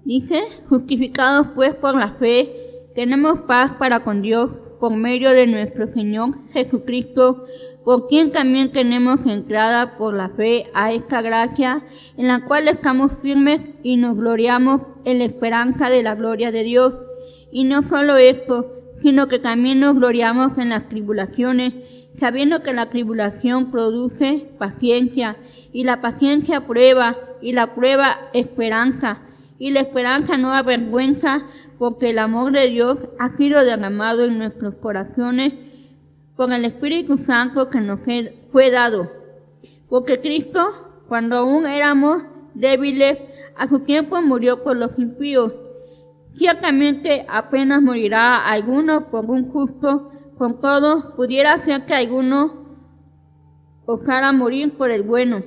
Dice, justificados pues por la fe, tenemos paz para con Dios por medio de nuestro Señor Jesucristo, por quien también tenemos entrada por la fe a esta gracia, en la cual estamos firmes y nos gloriamos en la esperanza de la gloria de Dios. Y no solo esto, sino que también nos gloriamos en las tribulaciones, sabiendo que la tribulación produce paciencia, y la paciencia prueba, y la prueba esperanza, y la esperanza no avergüenza, porque el amor de Dios ha sido derramado en nuestros corazones por el Espíritu Santo que nos fue dado. Porque Cristo, cuando aún éramos débiles, a su tiempo murió por los impíos. Ciertamente apenas morirá alguno por un justo, con todo pudiera ser que alguno osara morir por el bueno.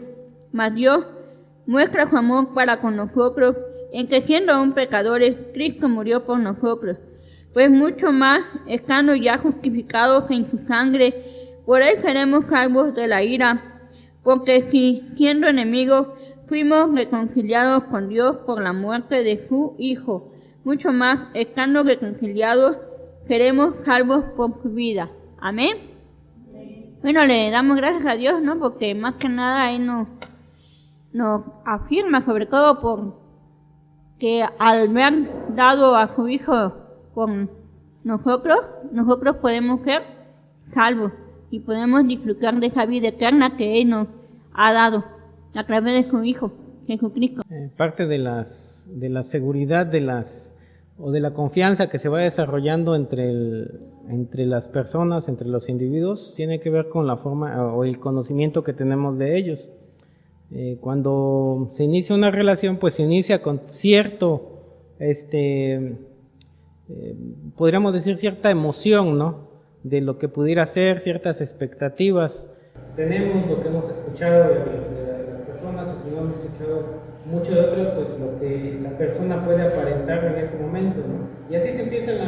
Mas Dios muestra su amor para con nosotros, en que siendo aún pecadores, Cristo murió por nosotros. Pues mucho más, estando ya justificados en su sangre, por él seremos salvos de la ira, porque si, siendo enemigos, fuimos reconciliados con Dios por la muerte de su Hijo, mucho más, estando reconciliados, seremos salvos por su vida. Amén. Bueno, le damos gracias a Dios, ¿no? Porque más que nada Él nos afirma, sobre todo por que al haber dado a su Hijo con nosotros podemos ser salvos y podemos disfrutar de esa vida eterna que Él nos ha dado a través de su Hijo, Jesucristo. Parte de la seguridad o de la confianza que se va desarrollando entre las personas, entre los individuos, tiene que ver con la forma o el conocimiento que tenemos de ellos. Cuando se inicia una relación, pues se inicia con cierto, podríamos decir cierta emoción, ¿no? De lo que pudiera ser, ciertas expectativas. Tenemos lo que hemos escuchado de las personas, o si no hemos escuchado mucho de otros, pues lo que la persona puede aparentar en ese momento, ¿no? Y así se empiezan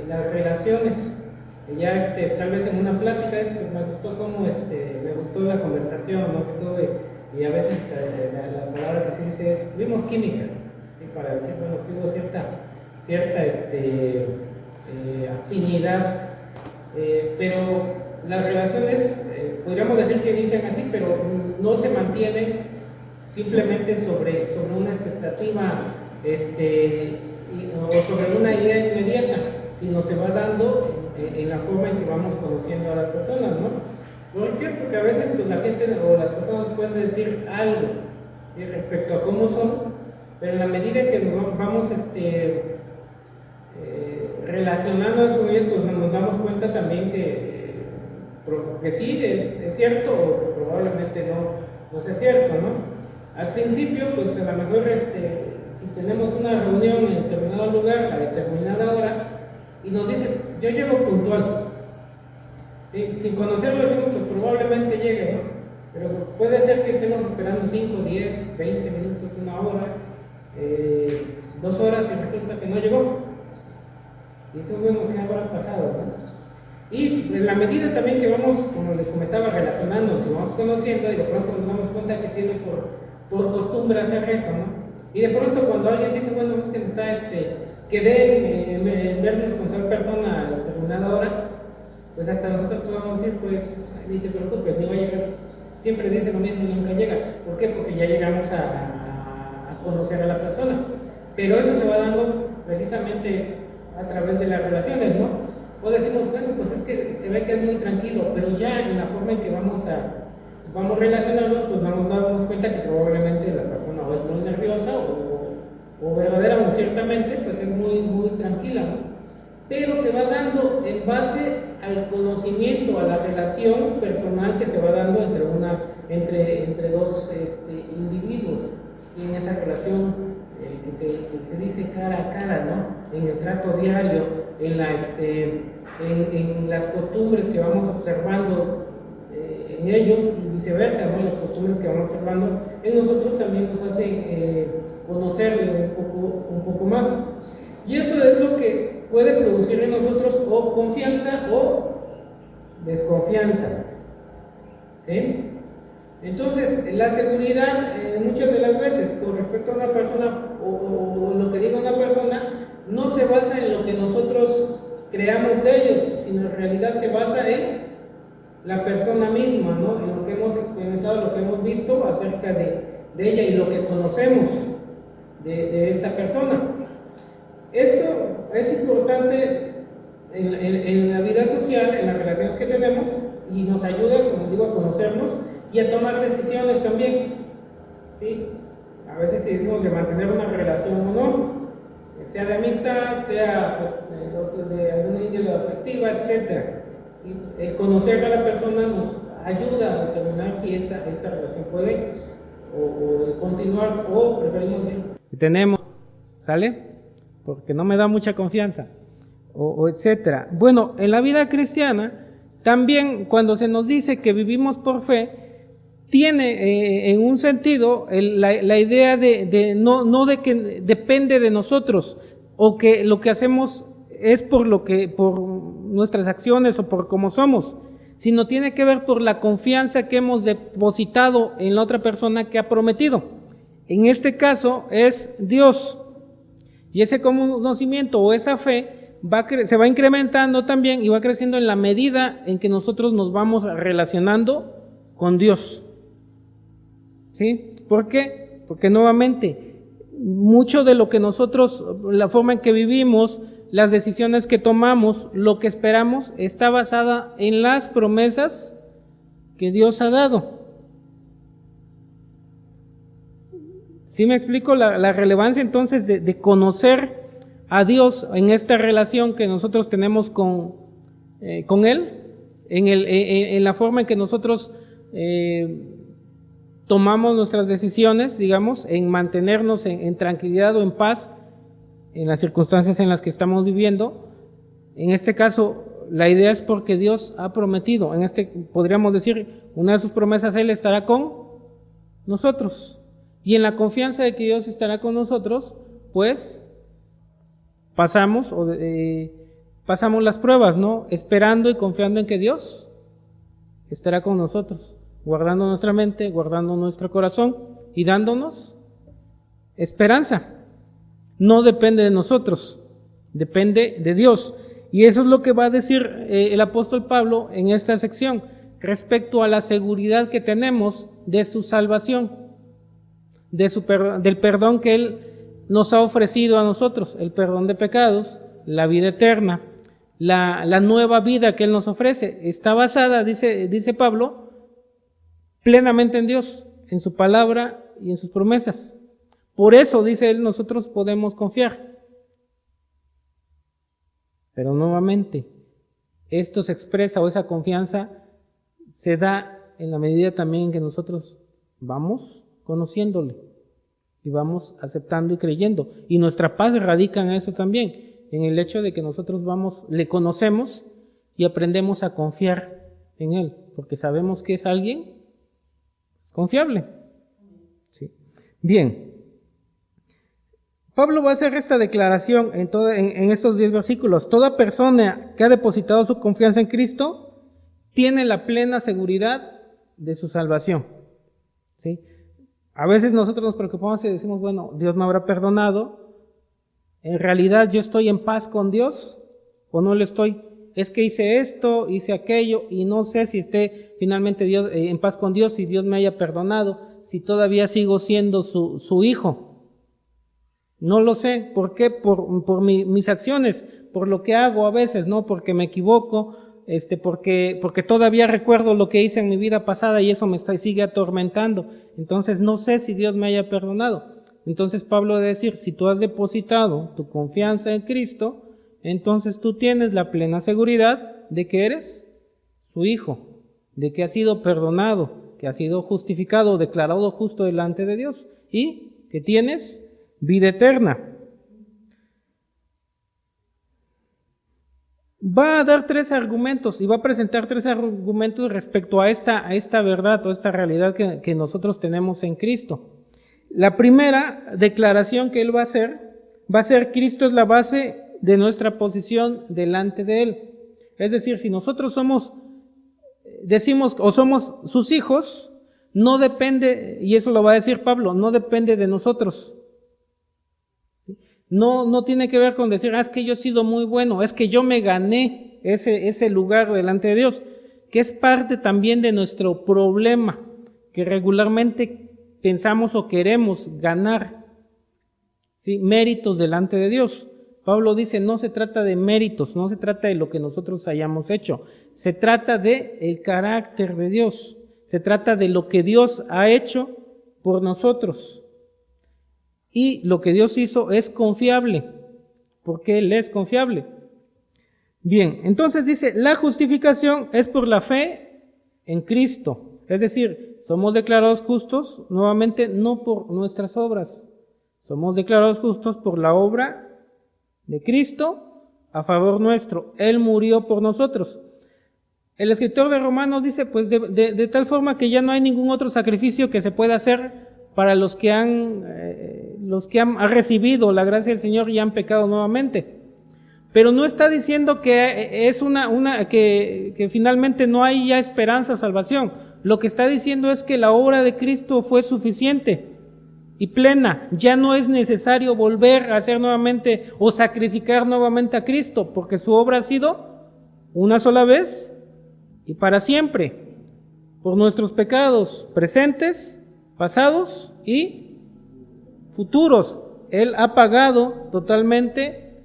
las relaciones. Ya tal vez en una plática me gustó me gustó la conversación, ¿no? Y a veces la palabra que se dice es, tuvimos química, ¿sí? Para decir, bueno, sí hubo cierta afinidad, pero las relaciones, podríamos decir que inician así, pero no se mantienen simplemente sobre una expectativa o sobre una idea inmediata, sino se va dando en la forma en que vamos conociendo a las personas, ¿no? ¿Por qué? Porque a veces pues, la gente o las personas pueden decir algo, ¿sí? Respecto a cómo son, pero en la medida que nos vamos relacionándonos con ellos, pues nos damos cuenta también que sí es cierto o que probablemente no sea cierto, ¿no? Al principio, pues a lo mejor si tenemos una reunión en determinado lugar a determinada hora y nos dicen, yo llego puntual, ¿sí? Sin conocerlo decimos, pues probablemente llegue, ¿no? Pero puede ser que estemos esperando 5, 10, 20 minutos, una hora, 2 horas y resulta que no llegó. Y eso es bueno que habrá pasado, ¿no? Y en la medida también que vamos, como les comentaba, relacionándonos y vamos conociendo, y de pronto nos damos cuenta que tiene por costumbre hacer eso, ¿no? Y de pronto cuando alguien dice, bueno, es que está quedé en vernos con tal persona a determinada hora, pues hasta nosotros podemos decir, pues, ni te preocupes, ni va a llegar. Siempre dice lo mismo y nunca llega. ¿Por qué? Porque ya llegamos a conocer a la persona. Pero eso se va dando precisamente a través de las relaciones, ¿no? O decimos, bueno, pues es que se ve que es muy tranquilo, pero ya en la forma en que vamos relacionarnos, pues vamos a darnos cuenta que probablemente la persona o es muy nerviosa o verdadera o ciertamente, pues es muy, muy tranquila, ¿no? Pero se va dando en base al conocimiento, a la relación personal que se va dando entre dos individuos, y en esa relación que se dice cara a cara, ¿no? En el trato diario, en las costumbres que vamos observando en ellos y viceversa, ¿no? Las costumbres que vamos observando en nosotros también nos hacen conocerle un poco más. Y eso es lo que puede producir en nosotros o confianza o desconfianza, ¿sí? Entonces, la seguridad muchas de las veces con respecto a una persona o lo que diga una persona no se basa en lo que nosotros creamos de ellos, sino en realidad se basa en la persona misma, ¿no? En lo que hemos experimentado, lo que hemos visto acerca de ella y lo que conocemos de esta persona. Esto es importante en la vida social, en las relaciones que tenemos, y nos ayuda, como digo, a conocernos y a tomar decisiones también, ¿sí? A veces si decimos de mantener una relación o no, sea de amistad, sea de alguna índole afectiva, etc. ¿Sí? El conocer a la persona nos ayuda a determinar si esta relación puede o continuar o preferimos ir. Tenemos, ¿sale? Porque no me da mucha confianza, o etcétera. Bueno, en la vida cristiana, también cuando se nos dice que vivimos por fe, tiene en un sentido la idea no de que depende de nosotros, o que lo que hacemos es por nuestras acciones o por cómo somos, sino tiene que ver por la confianza que hemos depositado en la otra persona que ha prometido. En este caso es Dios. Y ese conocimiento o esa fe se va incrementando también y va creciendo en la medida en que nosotros nos vamos relacionando con Dios. ¿Sí? ¿Por qué? Porque nuevamente, mucho de lo que nosotros, la forma en que vivimos, las decisiones que tomamos, lo que esperamos, está basada en las promesas que Dios ha dado. ¿Sí me explico la relevancia entonces de conocer a Dios en esta relación que nosotros tenemos con Él? En la forma en que nosotros tomamos nuestras decisiones, digamos, en mantenernos en tranquilidad o en paz en las circunstancias en las que estamos viviendo. En este caso, la idea es porque Dios ha prometido. Podríamos decir, una de sus promesas, Él estará con nosotros. Y en la confianza de que Dios estará con nosotros, pues pasamos las pruebas, ¿no? Esperando y confiando en que Dios estará con nosotros, guardando nuestra mente, guardando nuestro corazón y dándonos esperanza. No depende de nosotros, depende de Dios. Y eso es lo que va a decir el apóstol Pablo en esta sección respecto a la seguridad que tenemos de su salvación, del perdón que Él nos ha ofrecido a nosotros, el perdón de pecados, la vida eterna, la nueva vida que Él nos ofrece. Está basada, dice Pablo, plenamente en Dios, en su palabra y en sus promesas. Por eso, dice él, nosotros podemos confiar. Pero nuevamente, esto se expresa, o esa confianza se da en la medida también en que nosotros vamos conociéndole y vamos aceptando y creyendo. Y nuestra paz radica en eso también, en el hecho de que nosotros le conocemos y aprendemos a confiar en Él, porque sabemos que es alguien confiable. Sí. Bien. Pablo va a hacer esta declaración en estos 10 versículos. Toda persona que ha depositado su confianza en Cristo tiene la plena seguridad de su salvación. ¿Sí? A veces nosotros nos preocupamos y decimos, bueno, Dios me habrá perdonado. ¿En realidad yo estoy en paz con Dios o no lo estoy? Es que hice esto, hice aquello y no sé si esté finalmente en paz con Dios, si Dios me haya perdonado, si todavía sigo siendo su hijo. No lo sé. ¿Por qué? Por mis acciones, por lo que hago a veces, ¿no? Porque me equivoco, porque todavía recuerdo lo que hice en mi vida pasada y eso me sigue atormentando. Entonces no sé si Dios me haya perdonado. Entonces Pablo debe decir, si tú has depositado tu confianza en Cristo, entonces tú tienes la plena seguridad de que eres su hijo, de que has sido perdonado, que has sido justificado, declarado justo delante de Dios y que tienes vida eterna. Va a dar 3 argumentos y va a presentar 3 argumentos respecto a esta verdad o esta realidad que nosotros tenemos en Cristo. La primera declaración que él va a ser Cristo es la base de nuestra posición delante de Él. Es decir, si nosotros somos sus hijos, no depende, y eso lo va a decir Pablo, no depende de nosotros. No tiene que ver con decir, es que yo he sido muy bueno, es que yo me gané ese lugar delante de Dios, que es parte también de nuestro problema, que regularmente pensamos o queremos ganar, ¿sí?, méritos delante de Dios. Pablo dice, no se trata de méritos, no se trata de lo que nosotros hayamos hecho, se trata de el carácter de Dios, se trata de lo que Dios ha hecho por nosotros. Y lo que Dios hizo es confiable, porque Él es confiable. Bien, entonces dice, la justificación es por la fe en Cristo. Es decir, somos declarados justos, nuevamente, no por nuestras obras. Somos declarados justos por la obra de Cristo a favor nuestro. Él murió por nosotros. El escritor de Romanos dice, pues de tal forma que ya no hay ningún otro sacrificio que se pueda hacer para los que han recibido la gracia del Señor y han pecado nuevamente. Pero no está diciendo que es que finalmente no hay ya esperanza o salvación. Lo que está diciendo es que la obra de Cristo fue suficiente y plena. Ya no es necesario volver a hacer nuevamente o sacrificar nuevamente a Cristo, porque su obra ha sido una sola vez y para siempre, por nuestros pecados presentes, pasados y futuros. Él ha pagado totalmente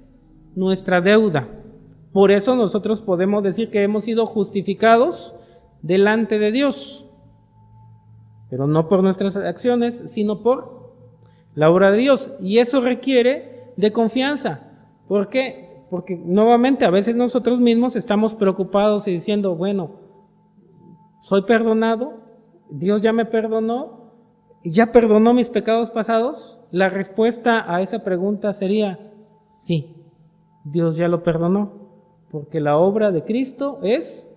nuestra deuda. Por eso nosotros podemos decir que hemos sido justificados delante de Dios, pero no por nuestras acciones, sino por la obra de Dios. Y eso requiere de confianza. ¿Por qué? Porque nuevamente a veces nosotros mismos estamos preocupados y diciendo, bueno, soy perdonado, Dios ya me perdonó, ya perdonó mis pecados pasados. La respuesta a esa pregunta sería sí, Dios ya lo perdonó, porque la obra de Cristo es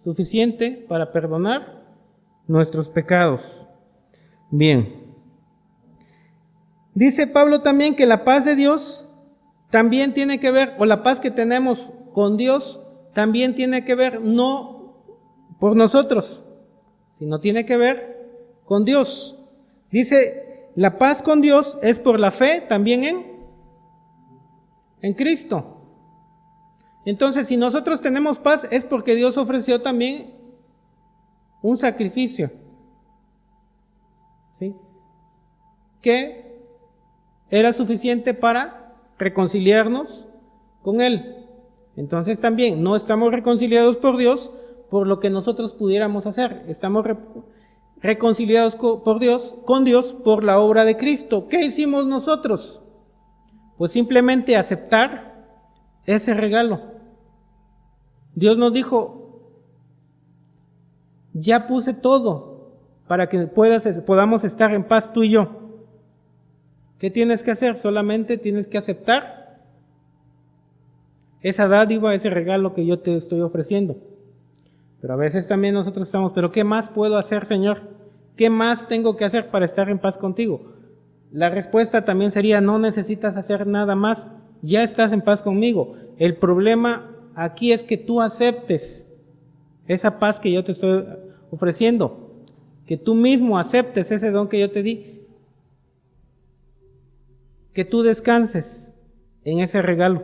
suficiente para perdonar nuestros pecados. Bien. Dice Pablo también que la paz de Dios también tiene que ver, o la paz que tenemos con Dios también tiene que ver no por nosotros, sino tiene que ver con Dios. Dice, la paz con Dios es por la fe también en Cristo. Entonces, si nosotros tenemos paz es porque Dios ofreció también un sacrificio, ¿sí?, que era suficiente para reconciliarnos con Él. Entonces también no estamos reconciliados por Dios por lo que nosotros pudiéramos hacer. Estamos reconciliados con Dios por la obra de Cristo. ¿Qué hicimos nosotros? Pues simplemente aceptar ese regalo. Dios nos dijo, ya puse todo para que podamos estar en paz tú y yo. ¿Qué tienes que hacer? Solamente tienes que aceptar esa dádiva, ese regalo que yo te estoy ofreciendo. Pero a veces también nosotros estamos, ¿pero qué más puedo hacer, Señor? ¿Qué más tengo que hacer para estar en paz contigo? La respuesta también sería, no necesitas hacer nada más, ya estás en paz conmigo. El problema aquí es que tú aceptes esa paz que yo te estoy ofreciendo, que tú mismo aceptes ese don que yo te di, que tú descanses en ese regalo.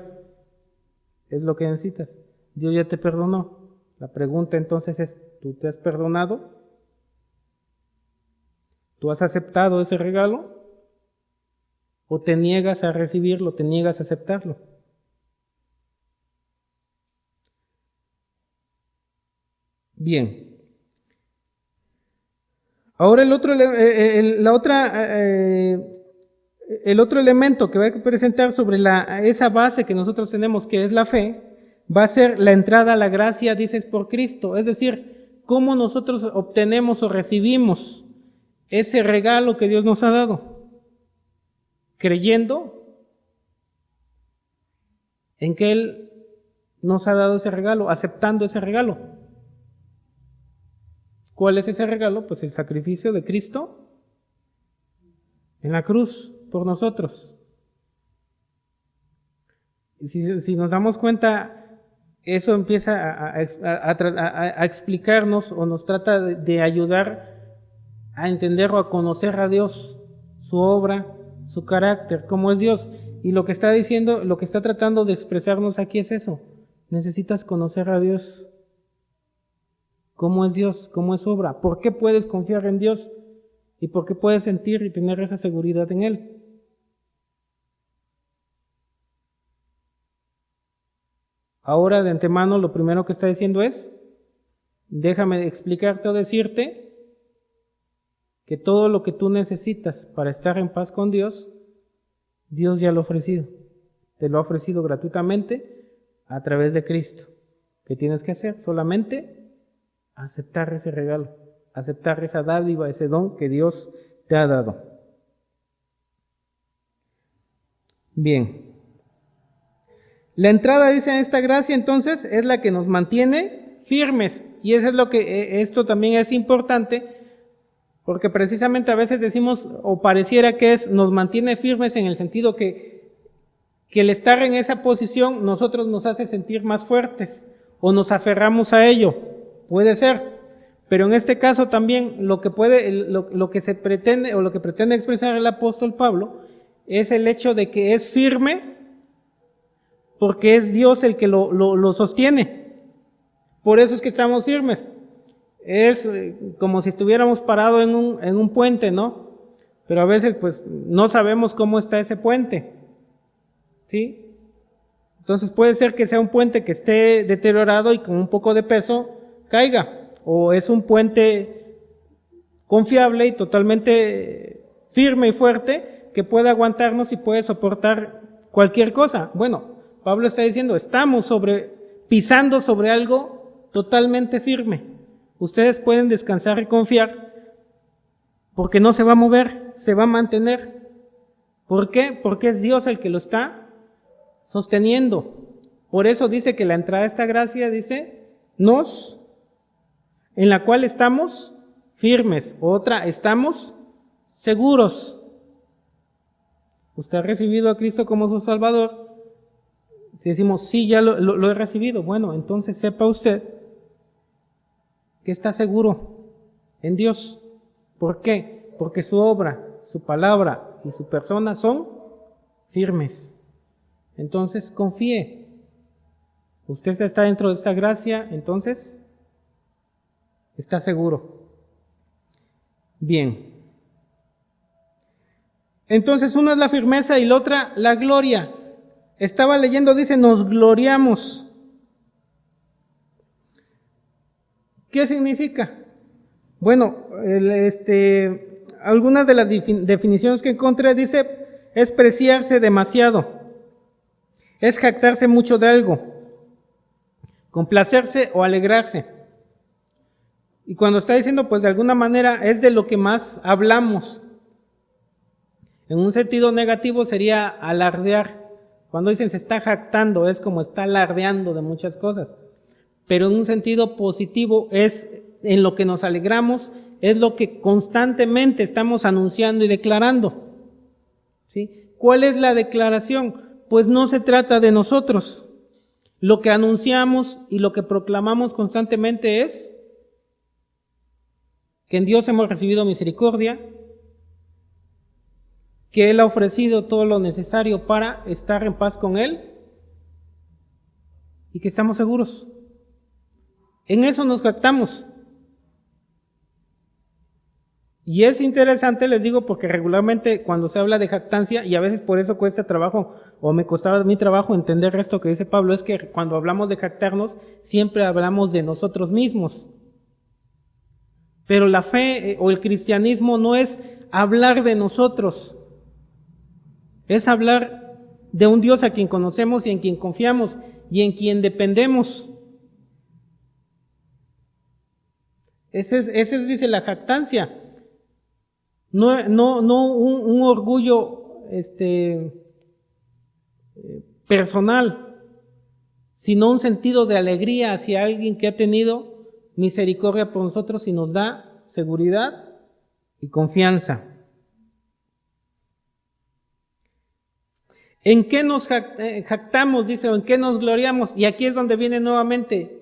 Es lo que necesitas. Dios ya te perdonó. La pregunta entonces es, ¿tú te has perdonado? ¿Tú has aceptado ese regalo? ¿O te niegas a recibirlo, te niegas a aceptarlo? Bien. Ahora el otro elemento que voy a presentar sobre esa base que nosotros tenemos, que es la fe, va a ser la entrada a la gracia, dices, por Cristo. Es decir, cómo nosotros obtenemos o recibimos ese regalo que Dios nos ha dado. Creyendo en que Él nos ha dado ese regalo, aceptando ese regalo. ¿Cuál es ese regalo? Pues el sacrificio de Cristo en la cruz por nosotros. Si nos damos cuenta, eso empieza a explicarnos o nos trata de ayudar a entender o a conocer a Dios, su obra, su carácter, cómo es Dios. Y lo que está diciendo, lo que está tratando de expresarnos aquí es eso. Necesitas conocer a Dios. ¿Cómo es Dios? ¿Cómo es su obra? ¿Por qué puedes confiar en Dios? ¿Y por qué puedes sentir y tener esa seguridad en Él? Ahora, de antemano, lo primero que está diciendo es, déjame explicarte o decirte que todo lo que tú necesitas para estar en paz con Dios, Dios ya lo ha ofrecido. Te lo ha ofrecido gratuitamente a través de Cristo. ¿Qué tienes que hacer? Solamente aceptar ese regalo, aceptar esa dádiva, ese don que Dios te ha dado. Bien. La entrada, dice, en esta gracia, entonces, es la que nos mantiene firmes. Y eso es lo que, esto también es importante, porque precisamente a veces decimos, o pareciera que nos mantiene firmes en el sentido que el estar en esa posición nosotros nos hace sentir más fuertes, o nos aferramos a ello. Puede ser. Pero en este caso también lo que se pretende, o lo que pretende expresar el apóstol Pablo, es el hecho de que es firme, porque es Dios el que lo sostiene. Por eso es que estamos firmes. Es como si estuviéramos parados en un puente, ¿no? Pero a veces pues no sabemos cómo está ese puente, ¿sí? Entonces puede ser que sea un puente que esté deteriorado y con un poco de peso caiga. O es un puente confiable y totalmente firme y fuerte que puede aguantarnos y puede soportar cualquier cosa. Bueno, Pablo está diciendo, estamos pisando sobre algo totalmente firme. Ustedes pueden descansar y confiar porque no se va a mover, se va a mantener. ¿Por qué? Porque es Dios el que lo está sosteniendo. Por eso dice que la entrada a esta gracia, dice, en la cual estamos firmes. Otra, estamos seguros. Usted ha recibido a Cristo como su Salvador. Si decimos, sí, ya lo he recibido, bueno, entonces sepa usted que está seguro en Dios. ¿Por qué? Porque su obra, su palabra y su persona son firmes. Entonces, confíe. Usted está dentro de esta gracia, entonces está seguro. Bien. Entonces, una es la firmeza y la otra la gloria. Estaba leyendo, dice, nos gloriamos. ¿Qué significa? Bueno, algunas de las definiciones que encontré dice, es preciarse demasiado, es jactarse mucho de algo, complacerse o alegrarse. Y cuando está diciendo, pues de alguna manera es de lo que más hablamos. En un sentido negativo sería alardear. Cuando dicen se está jactando, es como está alardeando de muchas cosas. Pero en un sentido positivo es en lo que nos alegramos, es lo que constantemente estamos anunciando y declarando. ¿Sí? ¿Cuál es la declaración? Pues no se trata de nosotros. Lo que anunciamos y lo que proclamamos constantemente es que en Dios hemos recibido misericordia, que Él ha ofrecido todo lo necesario para estar en paz con Él y que estamos seguros. En eso nos jactamos. Y es interesante, les digo, porque regularmente cuando se habla de jactancia, y a veces por eso cuesta trabajo, o me costaba mi trabajo entender esto que dice Pablo, es que cuando hablamos de jactarnos, siempre hablamos de nosotros mismos. Pero la fe o el cristianismo no es hablar de nosotros, es hablar de un Dios a quien conocemos y en quien confiamos y en quien dependemos. Ese es, dice, la jactancia. No un orgullo personal, sino un sentido de alegría hacia alguien que ha tenido misericordia por nosotros y nos da seguridad y confianza. ¿En qué nos jactamos? Dice, o en qué nos gloriamos. Y aquí es donde viene nuevamente,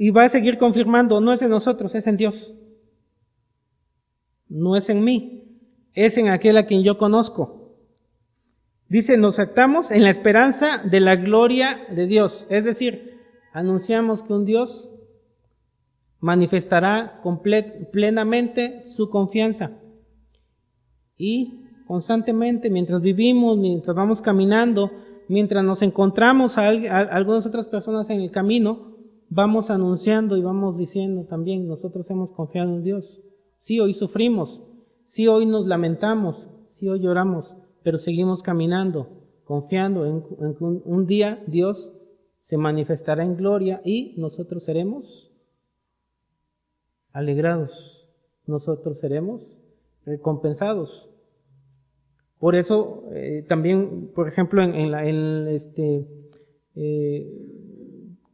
y va a seguir confirmando, no es en nosotros, es en Dios. no es en mí, es en aquel a quien yo conozco. Dice, nos jactamos en la esperanza de la gloria de Dios. Es decir, anunciamos que un Dios manifestará plenamente su confianza. Y constantemente, mientras vivimos, mientras vamos caminando, mientras nos encontramos a algunas otras personas en el camino, vamos anunciando y vamos diciendo también, nosotros hemos confiado en Dios. Sí, hoy sufrimos, sí, hoy nos lamentamos, sí, hoy lloramos, pero seguimos caminando, confiando en que un día Dios se manifestará en gloria y nosotros seremos alegrados, nosotros seremos recompensados. Por eso también, por ejemplo,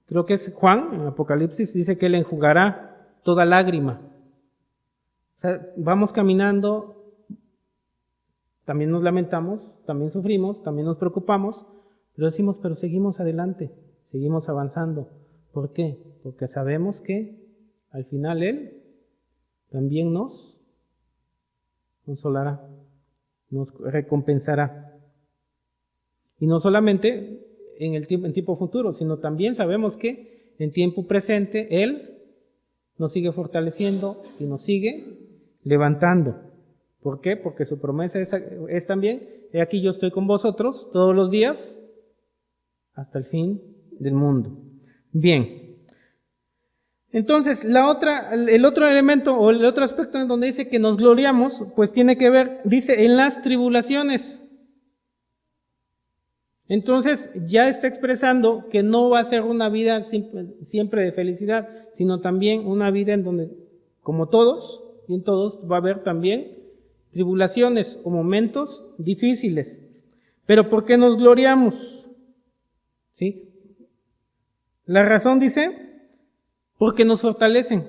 creo que es Juan, en Apocalipsis, dice que Él enjugará toda lágrima. O sea, vamos caminando, también nos lamentamos, también sufrimos, también nos preocupamos, pero decimos, pero seguimos adelante, seguimos avanzando. ¿Por qué? Porque sabemos que al final Él también nos consolará, nos recompensará. Y no solamente en tiempo futuro, sino también sabemos que en tiempo presente Él nos sigue fortaleciendo y nos sigue levantando. ¿Por qué? Porque su promesa es también, he aquí yo estoy con vosotros todos los días hasta el fin del mundo. Bien. Entonces, el otro elemento o el otro aspecto en donde dice que nos gloriamos, pues tiene que ver, dice, en las tribulaciones. Entonces, ya está expresando que no va a ser una vida siempre de felicidad, sino también una vida en donde, como todos, y en todos va a haber también tribulaciones o momentos difíciles. Pero ¿por qué nos gloriamos? ¿Sí? La razón dice, porque nos fortalecen.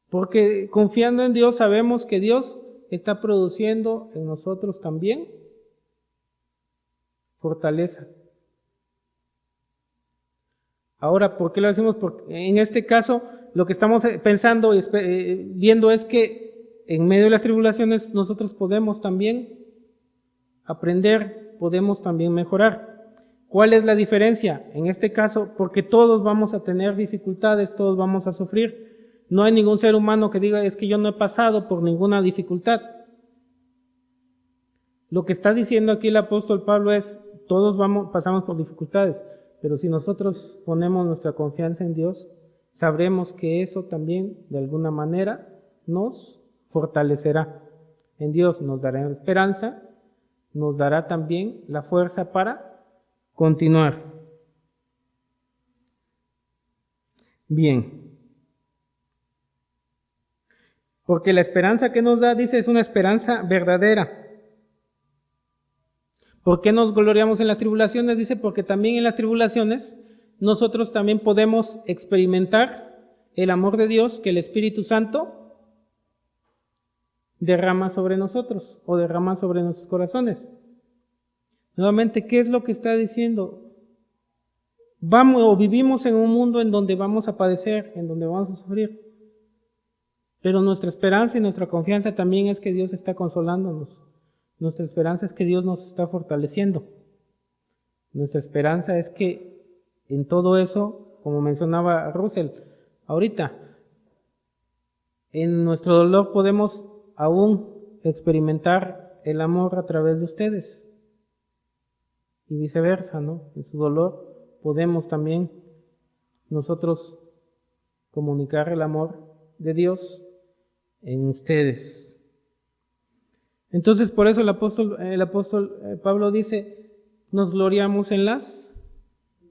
Porque confiando en Dios sabemos que Dios está produciendo en nosotros también fortaleza. Ahora, ¿por qué lo decimos? Porque en este caso lo que estamos pensando y viendo es que en medio de las tribulaciones nosotros podemos también aprender, podemos también mejorar. ¿Cuál es la diferencia? En este caso, porque todos vamos a tener dificultades, todos vamos a sufrir. No hay ningún ser humano que diga, es que yo no he pasado por ninguna dificultad. Lo que está diciendo aquí el apóstol Pablo es, todos pasamos por dificultades, pero si nosotros ponemos nuestra confianza en Dios, sabremos que eso también, de alguna manera, nos fortalecerá. En Dios nos dará esperanza, nos dará también la fuerza para continuar. Bien. Porque la esperanza que nos da, dice, es una esperanza verdadera. ¿Por qué nos gloriamos en las tribulaciones? Dice, porque también en las tribulaciones nosotros también podemos experimentar el amor de Dios que el Espíritu Santo derrama sobre nosotros o derrama sobre nuestros corazones. Nuevamente, ¿qué es lo que está diciendo? Vivimos en un mundo en donde vamos a padecer, en donde vamos a sufrir. Pero nuestra esperanza y nuestra confianza también es que Dios está consolándonos. Nuestra esperanza es que Dios nos está fortaleciendo. Nuestra esperanza es que en todo eso, como mencionaba Russell ahorita, en nuestro dolor podemos aún experimentar el amor a través de ustedes. Y viceversa, ¿no? En su dolor podemos también nosotros comunicar el amor de Dios en ustedes. Entonces, por eso el apóstol Pablo dice, nos gloriamos en las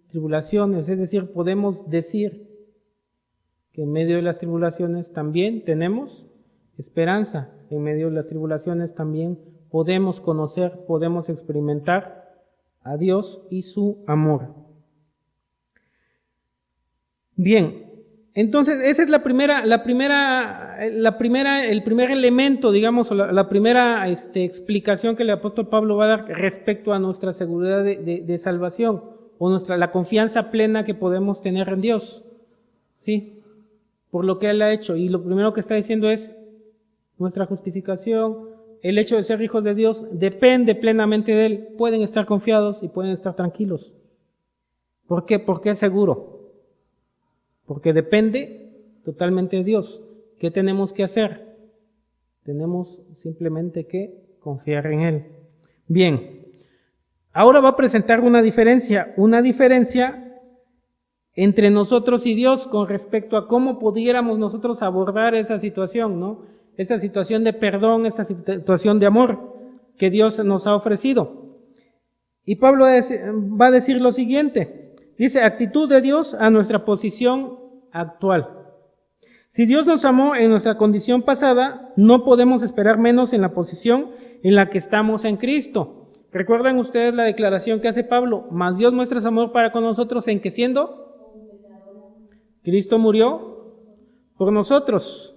tribulaciones, es decir, podemos decir que en medio de las tribulaciones también tenemos esperanza, en medio de las tribulaciones también podemos conocer, podemos experimentar a Dios y su amor. Bien, entonces ese es el primer elemento, digamos, o la primera explicación que el apóstol Pablo va a dar respecto a nuestra seguridad de salvación o la confianza plena que podemos tener en Dios, ¿sí? Por lo que Él ha hecho. Y lo primero que está diciendo es, nuestra justificación, el hecho de ser hijos de Dios, depende plenamente de Él. Pueden estar confiados y pueden estar tranquilos. ¿Por qué? Porque es seguro. Porque depende totalmente de Dios. ¿Qué tenemos que hacer? Tenemos simplemente que confiar en Él. Bien, ahora va a presentar una diferencia entre nosotros y Dios con respecto a cómo pudiéramos nosotros abordar esa situación, ¿no? Esa situación de perdón, esta situación de amor que Dios nos ha ofrecido. Y Pablo va a decir lo siguiente, dice, actitud de Dios a nuestra posición actual. Si Dios nos amó en nuestra condición pasada, no podemos esperar menos en la posición en la que estamos en Cristo. ¿Recuerdan ustedes la declaración que hace Pablo? Mas Dios muestra su amor para con nosotros en que siendo Cristo murió por nosotros.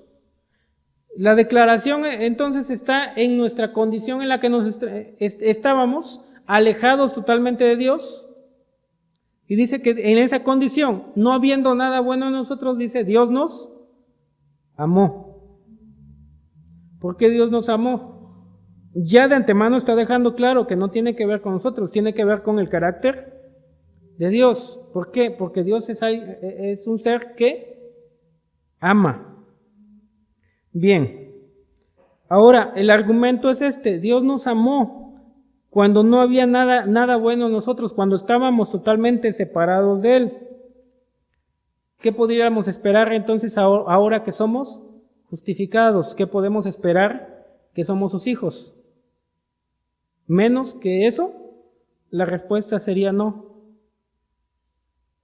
La declaración entonces está en nuestra condición en la que nos estábamos, alejados totalmente de Dios. Y dice que en esa condición, no habiendo nada bueno en nosotros, dice, Dios nos amó. ¿Por qué Dios nos amó? Ya de antemano está dejando claro que no tiene que ver con nosotros, tiene que ver con el carácter de Dios. ¿Por qué? Porque Dios es un ser que ama. Bien, ahora el argumento es este, Dios nos amó cuando no había nada bueno en nosotros, cuando estábamos totalmente separados de Él. ¿Qué podríamos esperar entonces ahora que somos justificados? ¿Qué podemos esperar que somos sus hijos? ¿Menos que eso? La respuesta sería no.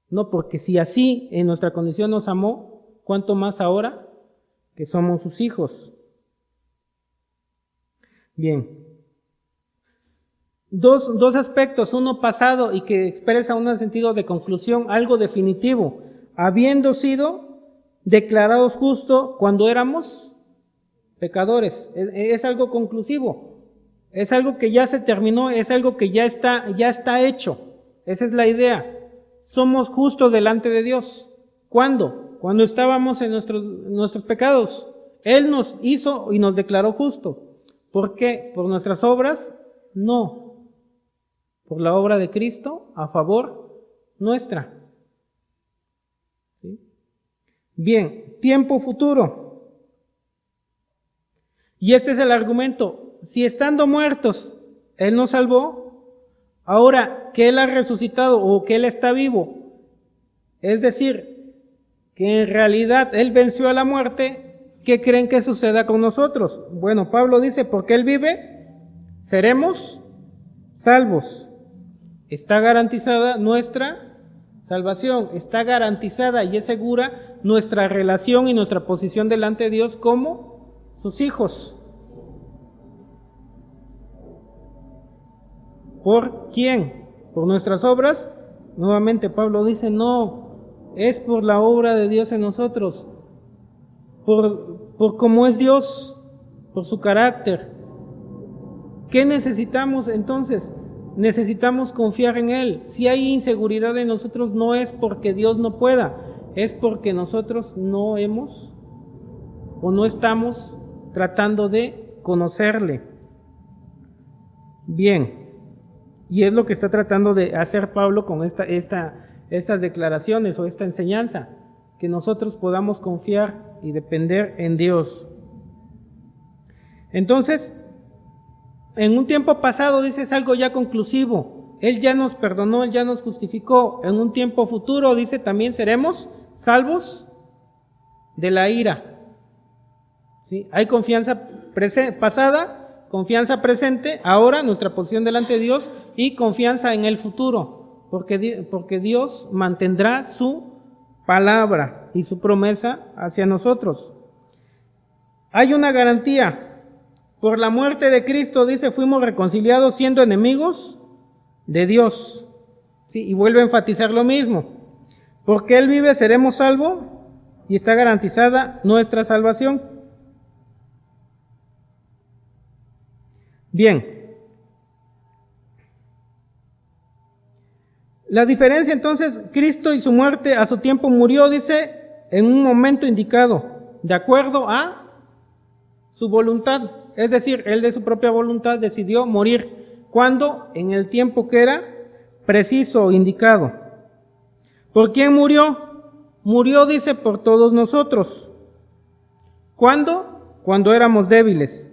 No, porque si así en nuestra condición nos amó, ¿cuánto más ahora que somos sus hijos? Bien. Dos aspectos, uno pasado y que expresa un sentido de conclusión, algo definitivo. Habiendo sido declarados justos cuando éramos pecadores. Es algo conclusivo. Es algo que ya se terminó, es algo que ya está hecho. Esa es la idea. Somos justos delante de Dios. ¿Cuándo? Cuando estábamos en nuestros pecados. Él nos hizo y nos declaró justo. ¿Por qué? ¿Por nuestras obras? No. Por la obra de Cristo a favor nuestra. ¿Sí? Bien, tiempo futuro. Y este es el argumento. Si estando muertos, Él nos salvó, ahora que Él ha resucitado o que Él está vivo, es decir, que en realidad Él venció a la muerte, ¿qué creen que suceda con nosotros? Bueno, Pablo dice, porque Él vive, seremos salvos. Está garantizada nuestra salvación, está garantizada y es segura nuestra relación y nuestra posición delante de Dios como sus hijos. ¿Por quién? ¿Por nuestras obras? Nuevamente Pablo dice, no, es por la obra de Dios en nosotros, por cómo es Dios, por su carácter. ¿Qué necesitamos entonces? Necesitamos confiar en Él. Si hay inseguridad en nosotros, no es porque Dios no pueda, es porque nosotros no hemos o no estamos tratando de conocerle. Bien, y es lo que está tratando de hacer Pablo con estas declaraciones o esta enseñanza, que nosotros podamos confiar y depender en Dios. Entonces, en un tiempo pasado, dice, es algo ya conclusivo. Él ya nos perdonó, Él ya nos justificó. En un tiempo futuro, dice, también seremos salvos de la ira. ¿Sí? Hay confianza pasada, confianza presente, ahora nuestra posición delante de Dios y confianza en el futuro, porque Dios mantendrá su palabra y su promesa hacia nosotros. Hay una garantía. Por la muerte de Cristo, dice, fuimos reconciliados siendo enemigos de Dios. ¿Sí? Y vuelve a enfatizar lo mismo. Porque Él vive, seremos salvos y está garantizada nuestra salvación. Bien. La diferencia entonces, Cristo y su muerte a su tiempo murió, dice, en un momento indicado, de acuerdo a su voluntad, es decir, Él de su propia voluntad decidió morir. ¿Cuándo? En el tiempo que era preciso, indicado. ¿Por quién murió? Murió, dice, por todos nosotros. ¿Cuándo? Cuando éramos débiles,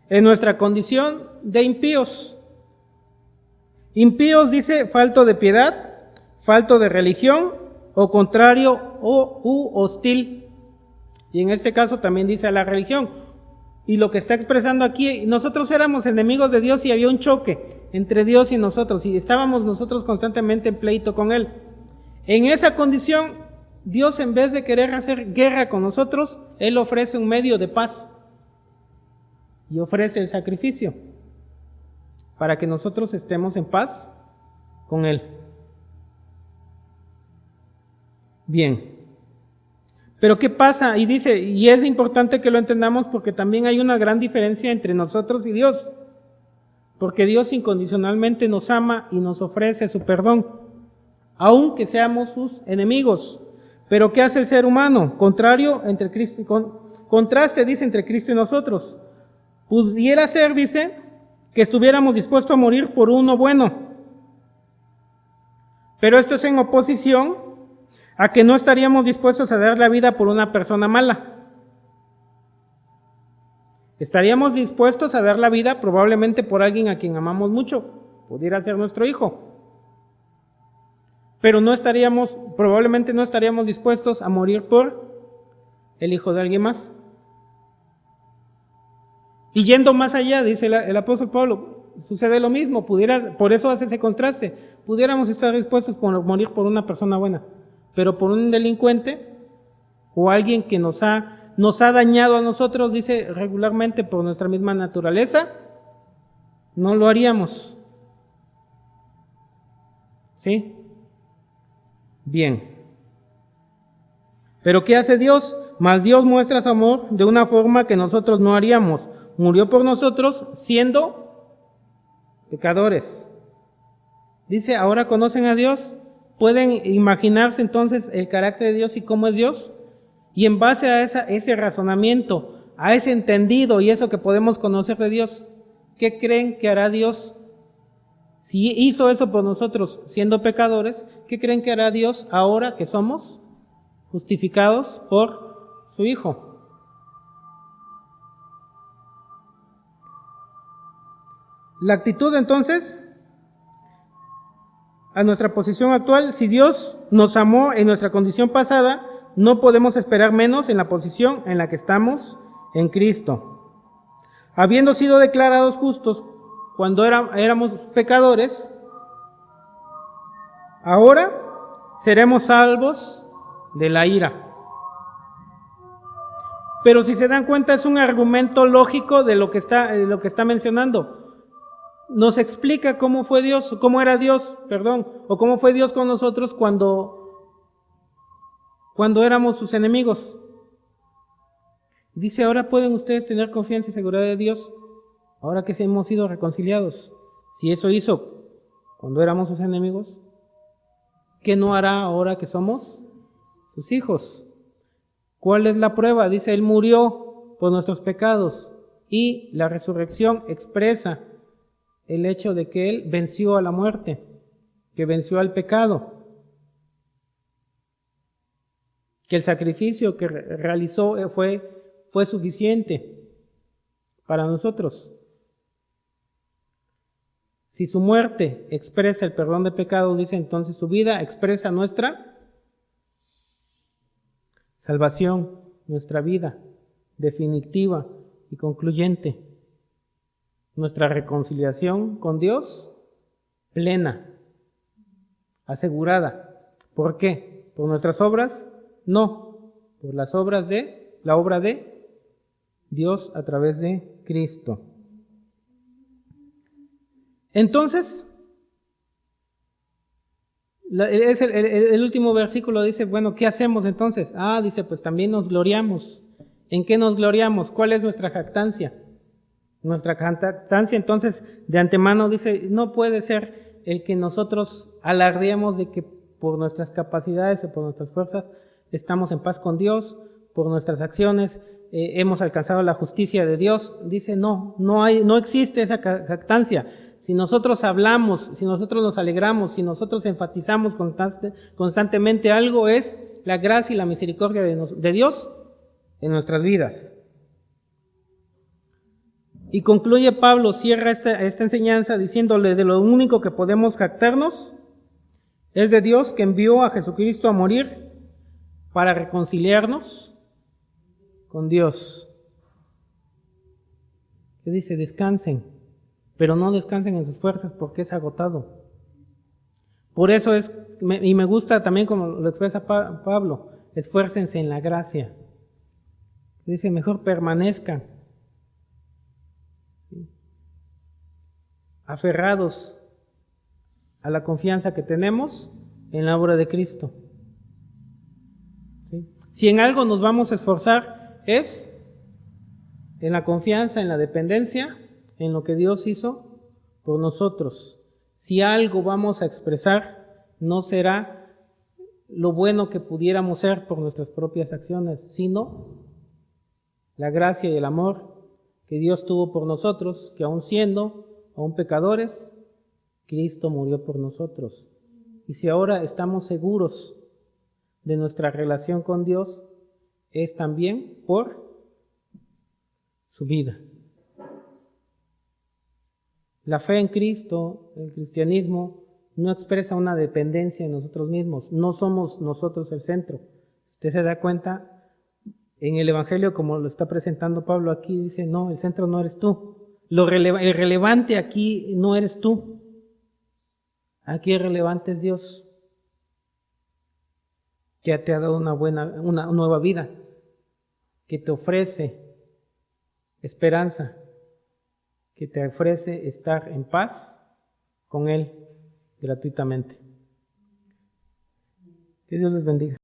en nuestra condición de impíos. Impíos, dice, falto de piedad, falto de religión, o contrario, u hostil. Y en este caso también dice a la religión. Y lo que está expresando aquí, nosotros éramos enemigos de Dios y había un choque entre Dios y nosotros, y estábamos nosotros constantemente en pleito con Él. En esa condición, Dios, en vez de querer hacer guerra con nosotros, Él ofrece un medio de paz y ofrece el sacrificio para que nosotros estemos en paz con Él. Bien. Pero ¿qué pasa? Y dice, y es importante que lo entendamos porque también hay una gran diferencia entre nosotros y Dios. Porque Dios incondicionalmente nos ama y nos ofrece su perdón, aunque seamos sus enemigos. Pero ¿qué hace el ser humano? Contrario entre Cristo y contraste, dice, entre Cristo y nosotros. Pudiera ser, dice, que estuviéramos dispuestos a morir por uno bueno. Pero esto es en oposición a que no estaríamos dispuestos a dar la vida por una persona mala. Estaríamos dispuestos a dar la vida probablemente por alguien a quien amamos mucho, pudiera ser nuestro hijo. Pero probablemente no estaríamos dispuestos a morir por el hijo de alguien más. Y yendo más allá, dice el apóstol Pablo, sucede lo mismo, por eso hace ese contraste, pudiéramos estar dispuestos a morir por una persona buena, pero por un delincuente o alguien que nos ha dañado a nosotros, dice regularmente por nuestra misma naturaleza, no lo haríamos. ¿Sí? Bien. ¿Pero qué hace Dios? Mas Dios muestra su amor de una forma que nosotros no haríamos. Murió por nosotros siendo pecadores. Dice, ¿ahora conocen a Dios? ¿Pueden imaginarse entonces el carácter de Dios y cómo es Dios? Y en base a ese razonamiento, a ese entendido y eso que podemos conocer de Dios, ¿qué creen que hará Dios? Si hizo eso por nosotros siendo pecadores, ¿qué creen que hará Dios ahora que somos justificados por su Hijo? La actitud entonces, a nuestra posición actual, si Dios nos amó en nuestra condición pasada, no podemos esperar menos en la posición en la que estamos en Cristo. Habiendo sido declarados justos cuando éramos pecadores, ahora seremos salvos de la ira. Pero si se dan cuenta, es un argumento lógico de lo que está mencionando. Nos explica cómo fue Dios, cómo era Dios, o cómo fue Dios con nosotros cuando éramos sus enemigos. Dice, ahora pueden ustedes tener confianza y seguridad de Dios, ahora que hemos sido reconciliados. Si eso hizo cuando éramos sus enemigos, ¿qué no hará ahora que somos sus hijos? ¿Cuál es la prueba? Dice, Él murió por nuestros pecados y la resurrección expresa el hecho de que Él venció a la muerte, que venció al pecado, que el sacrificio que realizó fue suficiente para nosotros. Si su muerte expresa el perdón de pecados, dice, entonces su vida expresa nuestra salvación, nuestra vida definitiva y concluyente. Nuestra reconciliación con Dios plena, asegurada. ¿Por qué? ¿Por nuestras obras? No, por la obra de Dios a través de Cristo. Entonces, el último versículo dice, bueno, ¿qué hacemos entonces? Dice, pues también nos gloriamos. ¿En qué nos gloriamos? ¿Cuál es nuestra jactancia? Nuestra jactancia, entonces, de antemano dice, no puede ser el que nosotros alardeemos de que por nuestras capacidades o por nuestras fuerzas estamos en paz con Dios, por nuestras acciones, hemos alcanzado la justicia de Dios. Dice, no existe esa jactancia. Si nosotros hablamos, si nosotros nos alegramos, si nosotros enfatizamos constantemente algo, es la gracia y la misericordia de Dios en nuestras vidas. Y concluye Pablo, cierra esta enseñanza diciéndole, de lo único que podemos jactarnos es de Dios, que envió a Jesucristo a morir para reconciliarnos con Dios. ¿Qué dice? Descansen, pero no descansen en sus fuerzas porque es agotado. Por eso y me gusta también como lo expresa Pablo, esfuércense en la gracia. Dice, mejor permanezcan aferrados a la confianza que tenemos en la obra de Cristo. ¿Sí? Si en algo nos vamos a esforzar es en la confianza, en la dependencia, en lo que Dios hizo por nosotros. Si algo vamos a expresar, no será lo bueno que pudiéramos ser por nuestras propias acciones, sino la gracia y el amor que Dios tuvo por nosotros, que aun siendo aún pecadores, Cristo murió por nosotros. Y si ahora estamos seguros de nuestra relación con Dios, es también por su vida. La fe en Cristo, el cristianismo, no expresa una dependencia en nosotros mismos. No somos nosotros el centro. Usted se da cuenta, en el Evangelio, como lo está presentando Pablo aquí, dice, no, el centro no eres tú. El relevante aquí no eres tú. Aquí el relevante es Dios, que te ha dado una nueva vida, que te ofrece esperanza, que te ofrece estar en paz con Él gratuitamente. Que Dios les bendiga.